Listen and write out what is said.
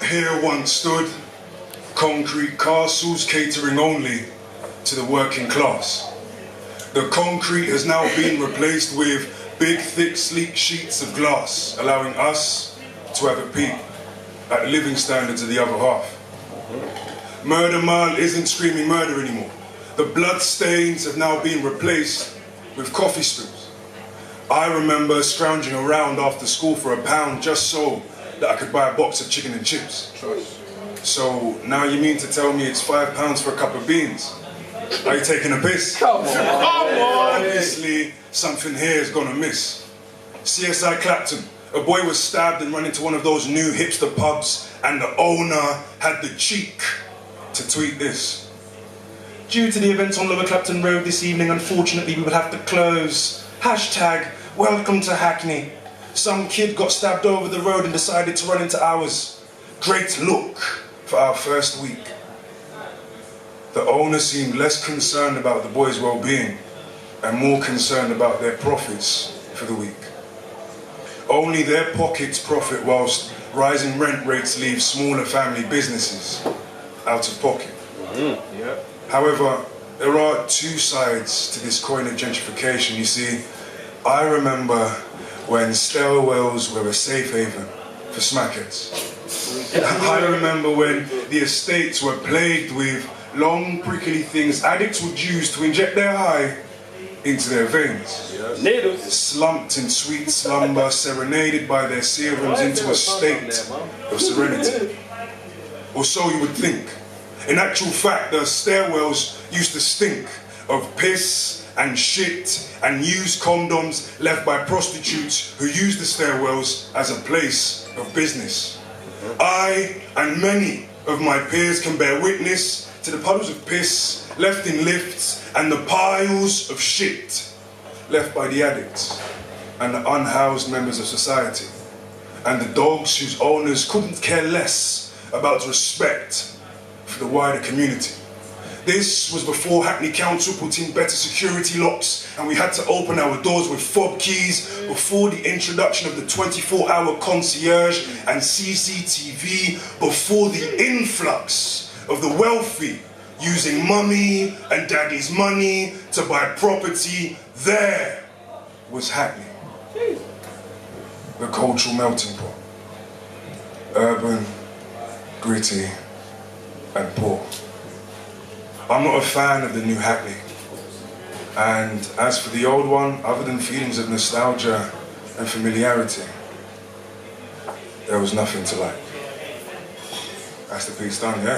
Here once stood concrete castles catering only to the working class. The concrete has now been replaced with big, thick, sleek sheets of glass, allowing us to have a peek at the living standards of the other half. Murder Mile isn't screaming murder anymore. The blood stains have now been replaced with coffee strips. I remember scrounging around after school for £1 just so that I could buy a box of chicken and chips. So now you mean to tell me it's £5 for a cup of beans? Are you taking a piss? Come on. Come on. Obviously, something here is gonna miss. CSI Clapton, a boy was stabbed and run into one of those new hipster pubs, and the owner had the cheek to tweet this. Due to the events on Lower Clapton Road this evening, unfortunately we will have to close. Hashtag welcome to Hackney. Some kid got stabbed over the road and decided to run into ours. Great look for our first week. The owner seemed less concerned about the boys' well-being and more concerned about their profits for the week. Only their pockets profit whilst rising rent rates leave smaller family businesses out of pocket. However, there are two sides to this coin of gentrification. You see, I remember when stairwells were a safe haven for smackheads. I remember when the estates were plagued with long, prickly things addicts would use to inject their high into their veins. Slumped in sweet slumber, serenaded by their serums into a state of serenity. Or so you would think. In actual fact, the stairwells used to stink of piss and shit and used condoms left by prostitutes who used the stairwells as a place of business. I and many of my peers can bear witness to the puddles of piss left in lifts and the piles of shit left by the addicts and the unhoused members of society and the dogs whose owners couldn't care less about respect for the wider community. This was before Hackney Council put in better security locks and we had to open our doors with fob keys, before the introduction of the 24-hour concierge and CCTV, before the influx of the wealthy using mummy and daddy's money to buy property. There was Hackney, the cultural melting pot. Urban, gritty, and poor. I'm not a fan of the new Hackney. And as for the old one, other than feelings of nostalgia and familiarity, there was nothing to like. That's the piece done, yeah?